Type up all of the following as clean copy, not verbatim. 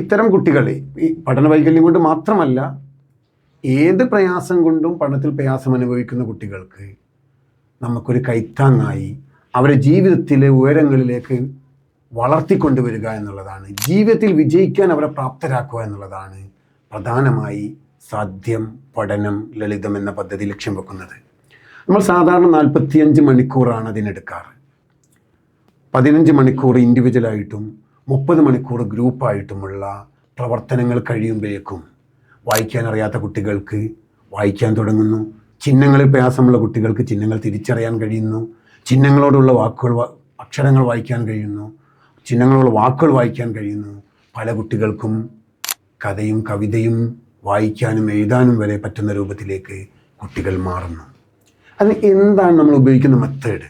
ഇത്തരം കുട്ടികൾ ഈ പഠന വൈകല്യം കൊണ്ട് മാത്രമല്ല, ഏത് പ്രയാസം കൊണ്ടും പഠനത്തിൽ പ്രയാസം അനുഭവിക്കുന്ന കുട്ടികൾക്ക് നമുക്കൊരു കൈത്താങ്ങായി അവരെ ജീവിതത്തിലെ ഉയരങ്ങളിലേക്ക് വളർത്തിക്കൊണ്ടുവരിക എന്നുള്ളതാണ്, ജീവിതത്തിൽ വിജയിക്കാൻ അവരെ പ്രാപ്തരാക്കുക എന്നുള്ളതാണ് പ്രധാനമായി സാധ്യം പഠനം ലളിതം എന്ന പദ്ധതി ലക്ഷ്യം വെക്കുന്നത്. നമ്മൾ സാധാരണ 45 മണിക്കൂറാണ് അതിനെടുക്കാറ്. 15 മണിക്കൂർ ഇൻഡിവിജ്വലായിട്ടും 30 മണിക്കൂർ ഗ്രൂപ്പായിട്ടുമുള്ള പ്രവർത്തനങ്ങൾ കഴിയുമ്പോഴേക്കും വായിക്കാൻ അറിയാത്ത കുട്ടികൾക്ക് വായിക്കാൻ തുടങ്ങുന്നു, ചിഹ്നങ്ങളിൽ പ്രയാസമുള്ള കുട്ടികൾക്ക് ചിഹ്നങ്ങൾ തിരിച്ചറിയാൻ കഴിയുന്നു, ചിഹ്നങ്ങളോടുള്ള അക്ഷരങ്ങൾ വായിക്കാൻ കഴിയുന്നു, ചിഹ്നങ്ങളുള്ള വാക്കുകൾ വായിക്കാൻ കഴിയുന്നു. പല കുട്ടികൾക്കും കഥയും കവിതയും വായിക്കാനും എഴുതാനും വരെ പറ്റുന്ന രൂപത്തിലേക്ക് കുട്ടികൾ മാറുന്നു. അത് എന്താണ് നമ്മൾ ഉപയോഗിക്കുന്ന മെത്തേഡ്?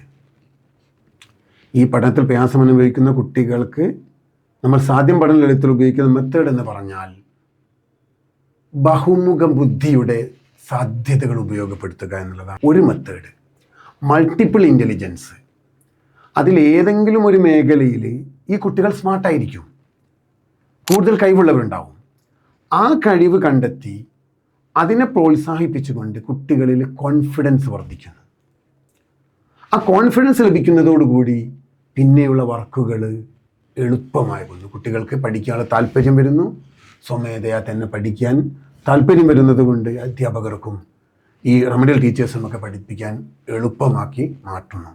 ഈ പഠനത്തിൽ പ്രയാസം അനുഭവിക്കുന്ന കുട്ടികൾക്ക് നമ്മൾ സാധ്യം പഠന ലളിതത്തിൽ ഉപയോഗിക്കുന്ന മെത്തേഡ് എന്ന് പറഞ്ഞാൽ ബഹുമുഖ ബുദ്ധിയുടെ സാധ്യതകൾ ഉപയോഗപ്പെടുത്തുക എന്നുള്ളതാണ് ഒരു മെത്തേഡ്. മൾട്ടിപ്പിൾ ഇൻ്റലിജൻസ്, അതിലേതെങ്കിലും ഒരു മേഖലയിൽ ഈ കുട്ടികൾ സ്മാർട്ടായിരിക്കും, കൂടുതൽ കഴിവുള്ളവരുണ്ടാവും. ആ കഴിവ് കണ്ടെത്തി അതിനെ പ്രോത്സാഹിപ്പിച്ചുകൊണ്ട് കുട്ടികളിൽ കോൺഫിഡൻസ് വർദ്ധിക്കുന്നു. ആ കോൺഫിഡൻസ് ലഭിക്കുന്നതോടുകൂടി പിന്നെയുള്ള വർക്കുകൾ എളുപ്പമാകുന്നു. കുട്ടികൾക്ക് പഠിക്കാനുള്ള താല്പര്യം വരുന്നു, സ്വമേധയാ തന്നെ പഠിക്കാൻ താല്പര്യം വരുന്നത് കൊണ്ട് അധ്യാപകർക്കും ഈ റെമഡിയൽ ടീച്ചേഴ്സും ഒക്കെ പഠിപ്പിക്കാൻ എളുപ്പമാക്കി മാറ്റുന്നു.